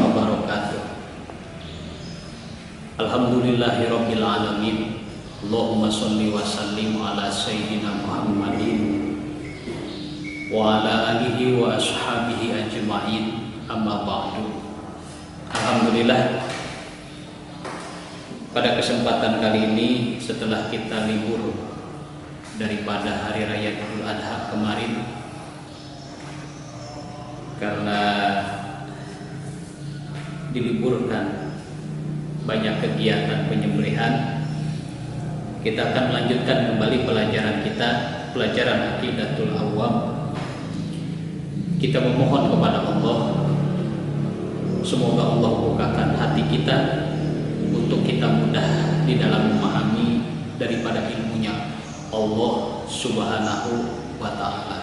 wabarakatuh. Alhamdulillahirabbil alamin. Allahumma sholli wa sallim ala sayyidina Muhammadin wa ala alihi wa ashabihi ajma'in. Amma ba'du. Alhamdulillah, pada kesempatan kali ini setelah kita libur daripada hari raya Idul Adha kemarin, karena diliburkan banyak kegiatan penyembelihan, kita akan melanjutkan kembali pelajaran kita, pelajaran Aqidatul Awam. Kita memohon kepada Allah, semoga Allah bukakan hati kita untuk kita mudah di dalam memahami daripada ilmunya Allah Subhanahu wa Ta'ala.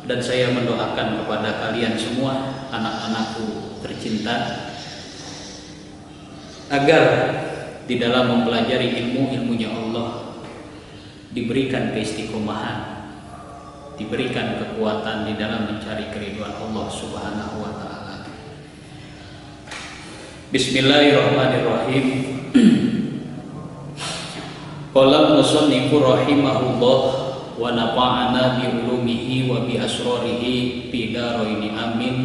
Dan saya mendoakan kepada kalian semua, anak-anakku tercinta, agar di dalam mempelajari ilmunya Allah diberikan keistiqomahan, diberikan kekuatan di dalam mencari keridhaan Allah Subhanahu wa Ta'ala. Bismillahirrahmanirrahim. Qala musannifu rahimahullah wa nafa'ana bi ulumihi wa bi asrarihi fi daraini amin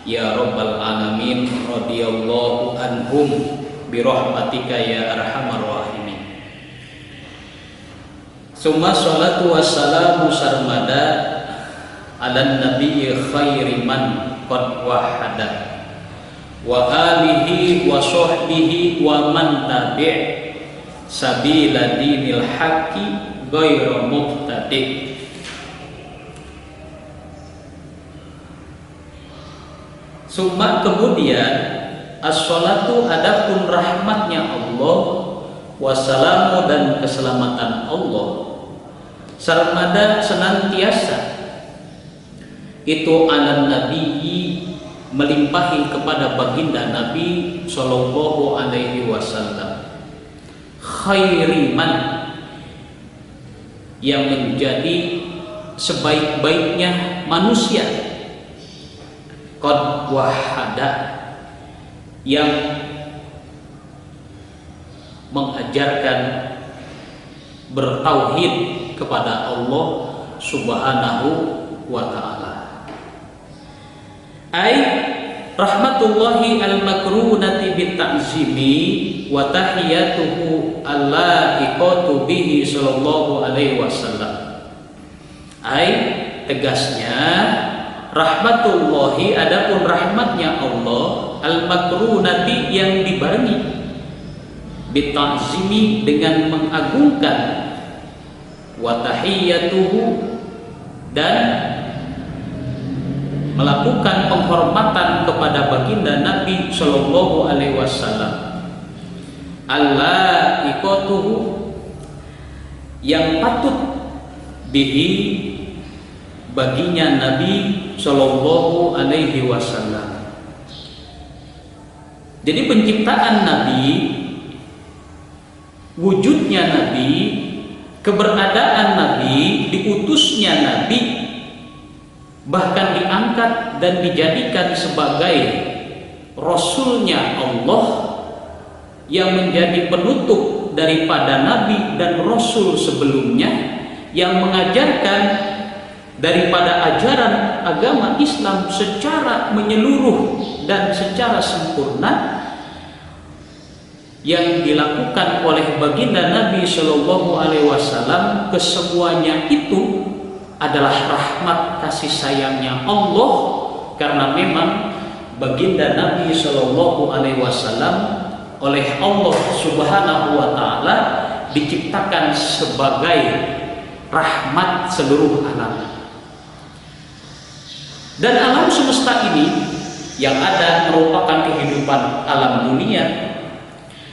ya rabbal alamin. Radhiyallahu anhum bi rahmatika ya arhamar rahimin. Summa sholatu wassalamu sarmada ala nabiyyi khairi man qad wahada wa alihi wa sahbihi wa man tabi' sabila dinil haqqi ghairu muqtadi. Summa kemudian as-sholatu adapun rahmatnya Allah, wassalamu dan keselamatan Allah, sarmada senantiasa itu ala nabiyyi melimpahi kepada baginda Nabi sallallahu alaihi wasallam, khairiman yang menjadi sebaik-baiknya manusia, qad wahada yang mengajarkan bertauhid kepada Allah Subhanahu wa Ta'ala. Ai rahmatullahi al-makrunati bit-ta'zimi wa tahiyatuhu allaiqatu bihi sallallahu alaihi wasallam. Ai tegasnya rahmatullahi adapun rahmatnya Allah al-makrunati yang dibarengi bit-ta'zimi dengan mengagungkan, wa tahiyatuhu dan melakukan penghormatan kepada baginda Nabi sallallahu alaihi wasallam, allaiqatuhu yang patut bihi baginya Nabi sallallahu alaihi wasallam. Jadi penciptaan Nabi, wujudnya Nabi, keberadaan Nabi, diutusnya Nabi, bahkan diangkat dan dijadikan sebagai Rasulnya Allah yang menjadi penutup daripada Nabi dan Rasul sebelumnya, yang mengajarkan daripada ajaran agama Islam secara menyeluruh dan secara sempurna, yang dilakukan oleh baginda Nabi Shallallahu Alaihi Wasallam. Kesemuanya itu adalah rahmat kasih sayangnya Allah, karena memang baginda Nabi Shallallahu Alaihi Wasallam oleh Allah Subhanahu Wa Taala diciptakan sebagai rahmat seluruh alam. Dan alam semesta ini yang ada merupakan kehidupan alam dunia,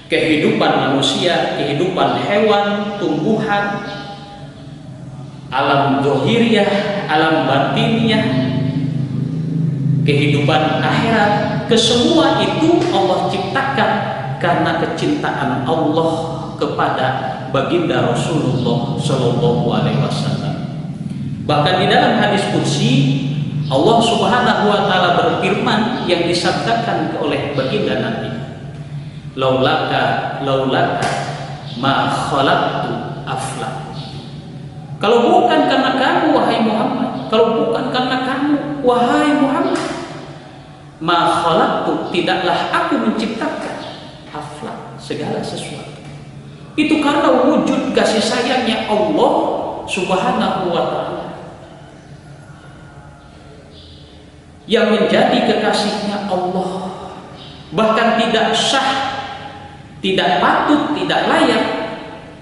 kehidupan manusia, kehidupan hewan, tumbuhan, alam zahiriyah, alam batiniyah, kehidupan akhirat. Kesemua itu Allah ciptakan karena kecintaan Allah kepada baginda Rasulullah Shallallahu Alaihi Wasallam. Bahkan di dalam hadis qudsi Allah Subhanahu wa taala berfirman yang disabdakan oleh baginda Nabi, laulaka ma khalaqtu afla. Kalau bukan karena kamu wahai Muhammad, kalau bukan karena kamu wahai Muhammad, ma khalaqtu, tidaklah aku menciptakan afla, segala sesuatu. Itu karena wujud kasih sayangnya Allah Subhanahu wa taala yang menjadi kekasihnya Allah. Bahkan tidak sah, tidak patut, tidak layak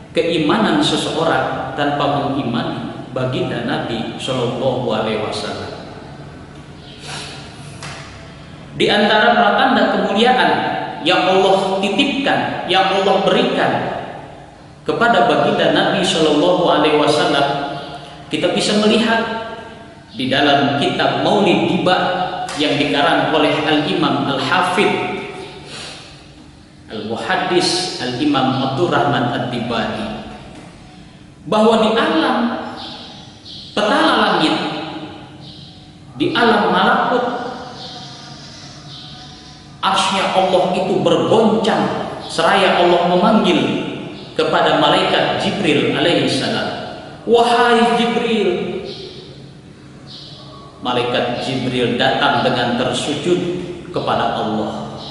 keimanan seseorang tanpa mengimani baginda Nabi Shallallahu Alaihi Wasallam. Di antara pratanda kemuliaan yang Allah titipkan, yang Allah berikan kepada baginda Nabi Shallallahu Alaihi Wasallam, kita bisa melihat di dalam kitab Maulid Diba yang dikarang oleh Al-Imam Al-Hafidh Al-Muhaddis Al-Imam Abdurrahman Ad-Dibani, bahwa di alam petala langit, di alam malakut, arsy-Nya Allah itu bergoncang seraya Allah memanggil kepada malaikat Jibril alaihi salam, wahai Jibril. Malaikat Jibril datang dengan tersujud kepada Allah.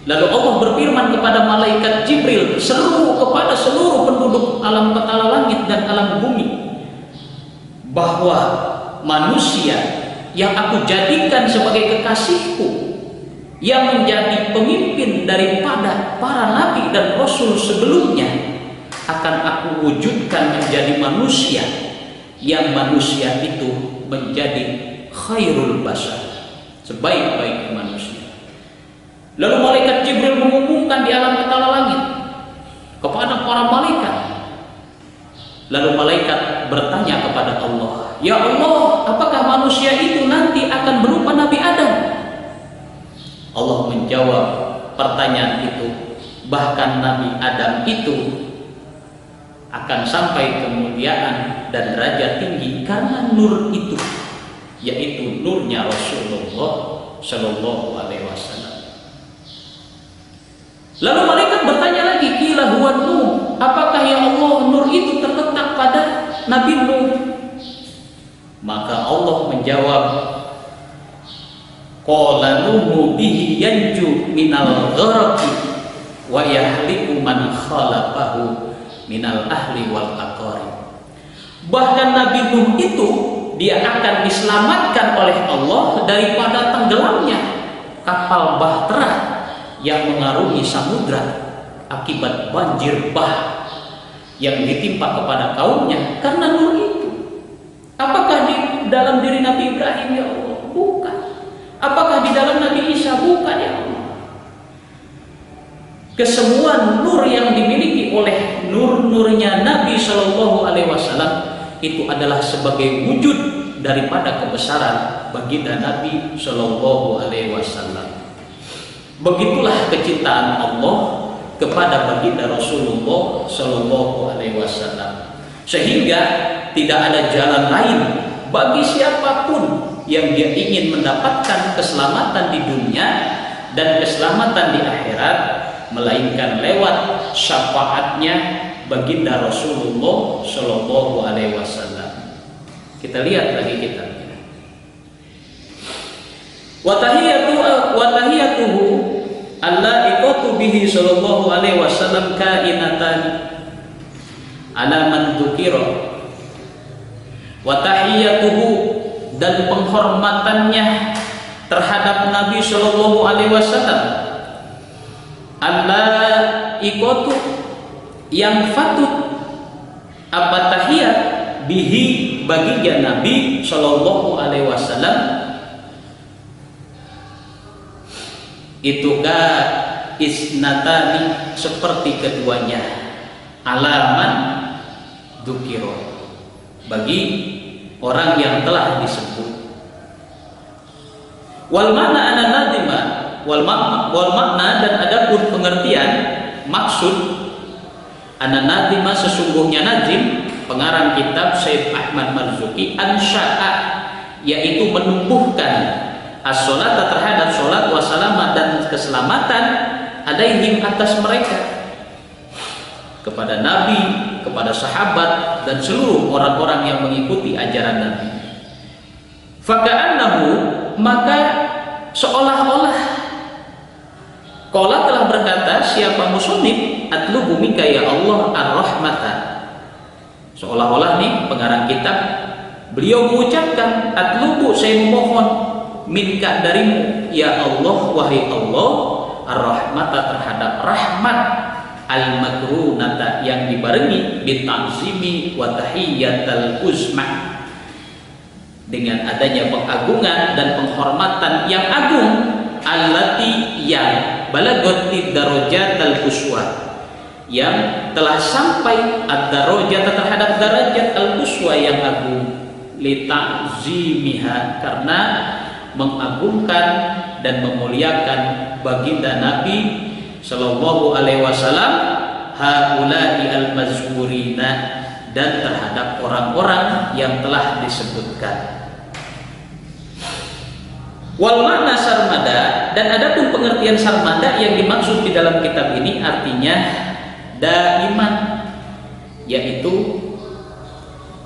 Lalu Allah berfirman kepada malaikat Jibril, seru kepada seluruh penduduk alam petala langit dan alam bumi, bahwa manusia yang aku jadikan sebagai kekasihku, yang menjadi pemimpin daripada para nabi dan rasul sebelumnya, akan aku wujudkan menjadi manusia, yang manusia itu menjadi khairul bashar, sebaik-baik manusia. Lalu malaikat Jibril mengumumkan di alam petala langit kepada para malaikat. Lalu malaikat bertanya kepada Allah, ya Allah, apakah manusia itu nanti akan berupa Nabi Adam? Allah menjawab pertanyaan itu, bahkan Nabi Adam itu akan sampai kemuliaan dan derajat tinggi karena nur itu, yaitu nurnya Rasulullah Shallallahu Alaihi Wasallam. Lalu malaikat bertanya lagi, qila huwa nur, apakah ya Allah nur itu terletak pada Nabi Nuh? Maka Allah menjawab, qala nuhu bihi yanju minal gharaqi wa yahliku man khalafahu minal ahli wal aqari. Bahkan Nabi Nuh itu dia akan diselamatkan oleh Allah daripada tenggelamnya kapal bahtera yang mengarungi samudra akibat banjir bah yang ditimpa kepada kaumnya karena nur itu. Apakah di dalam diri Nabi Ibrahim ya Allah? Bukan. Apakah di dalam Nabi Isa? Bukan ya Allah. Kesemua nur yang dimiliki oleh nur-nurnya Nabi Shallallahu Alaihi Wasallam itu adalah sebagai wujud daripada kebesaran baginda Nabi Shallallahu Alaihi Wasallam. Begitulah kecintaan Allah kepada baginda Rasulullah Shallallahu Alaihi Wasallam, sehingga tidak ada jalan lain bagi siapapun yang dia ingin mendapatkan keselamatan di dunia dan keselamatan di akhirat, melainkan lewat syafaatnya baginda Rasulullah Shallallahu Alaihi Wasallam. Kita lihat lagi kitabnya. Wa tahiyatuhu allaiqatu bihi sallallahu alaihi wasallam kainatan ala man dzukira. Wa tahiyatuhu, dan penghormatannya terhadap Nabi sallallahu alaihi wasallam, allaiqatu, yang fatut apa tahiyat, bihi, baginda Nabi sallallahu alaihi wasallam, itu ka isnatani, seperti keduanya, alaman dzukira, bagi orang yang telah disebut. Wal makna ana nadima, wal makna, dan adapun pengertian maksud, ana nadima, sesungguhnya nazim pengarang kitab Syekh Ahmad Marzuki, ansya'a, yaitu menumbuhkan as-salata terhadap salat wasalama dan keselamatan alaihim atas mereka, kepada Nabi, kepada sahabat dan seluruh orang-orang yang mengikuti ajaran Nabi. Faka'annahu, maka seolah-olah qala telah berkata siapa musannif, atlubu minka ya Allah ar-rahmata. Seolah-olah nih pengarang kitab, beliau mengucapkan atlubu, saya memohon, minka darimu ya Allah, wahai Allah, ar-rahmata terhadap rahmat, al-makrunata yang dibarengi bitanzimi wa tahiyyatal uzma, dengan adanya pengagungan dan penghormatan yang agung, allati yang balagati darajatal quswa, yang telah sampai ad-darajat terhadap derajat al-quswa yang agung, li ta'zimiha, karena mengagungkan dan memuliakan baginda Nabi sallallahu alaihi wasallam, haula'i al-mazkurina, dan terhadap orang-orang yang telah disebutkan. Wal makna sarmada, dan adapun pengertian sarmada yang dimaksud di dalam kitab ini artinya daiman, yaitu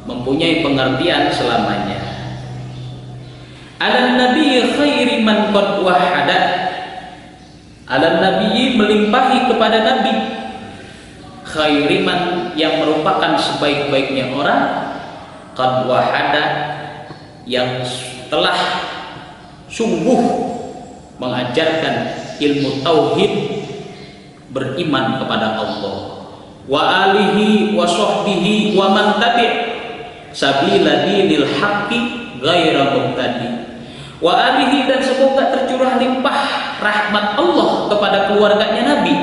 mempunyai pengertian selamanya. Alan nabi khairi man qad wahada, alan nabi melimpahi kepada nabi, khairiman yang merupakan sebaik-baiknya orang, qad wahada yang telah sungguh mengajarkan ilmu tauhid, beriman kepada Allah, wa alihi wa sahbihi wa man tabi' sabila dinil haqqi ghaira mubtadi, wa alihi, dan semoga tercurah limpah rahmat Allah kepada keluarganya Nabi,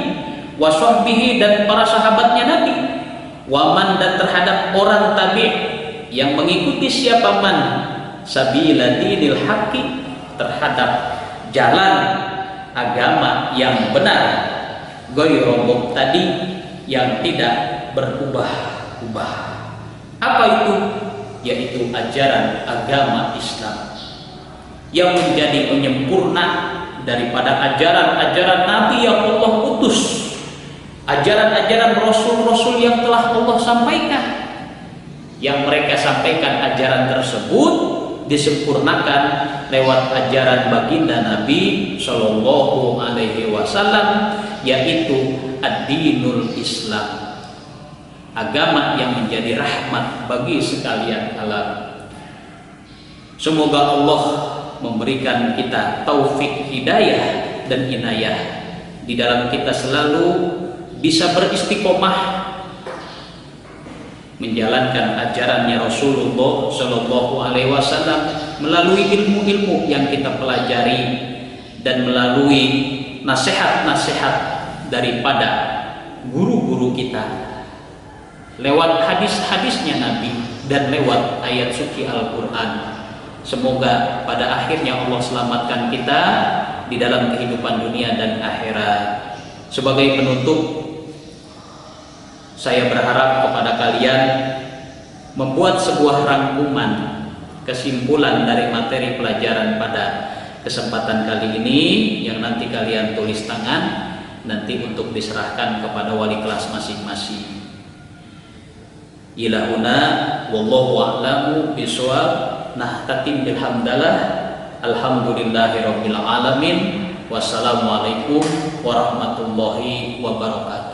wa sahbihi, dan para sahabatnya Nabi, wa man, dan terhadap orang tabi' yang mengikuti siapa man, sabila dinil haqqi, terhadap jalan agama yang benar, ghairu mubtadi, yang tidak berubah-ubah. Apa itu? Yaitu ajaran agama Islam yang menjadi penyempurna daripada ajaran-ajaran Nabi yang Allah utus, ajaran-ajaran Rasul-Rasul yang telah Allah sampaikan. Yang mereka sampaikan ajaran tersebut disempurnakan lewat ajaran baginda Nabi Shallallahu Alaihi Wasallam, yaitu ad-dinul Islam, agama yang menjadi rahmat bagi sekalian alam. Semoga Allah memberikan kita taufik hidayah dan inayah di dalam kita selalu bisa beristiqomah menjalankan ajarannya Rasulullah Shallallahu Alaihi Wasallam melalui ilmu-ilmu yang kita pelajari dan melalui nasihat-nasihat daripada guru-guru kita, lewat hadis-hadisnya Nabi dan lewat ayat suci Al-Quran. Semoga pada akhirnya Allah selamatkan kita di dalam kehidupan dunia dan akhirat. Sebagai penutup, saya berharap kepada kalian membuat sebuah rangkuman kesimpulan dari materi pelajaran pada kesempatan kali ini, yang nanti kalian tulis tangan nanti untuk diserahkan kepada wali kelas masing-masing. Ilahuna wallahu a'lamu bishawab. Nahtatim bilhamdalah, alhamdulillahirabbil alamin. Wassalamualaikum warahmatullahi wabarakatuh.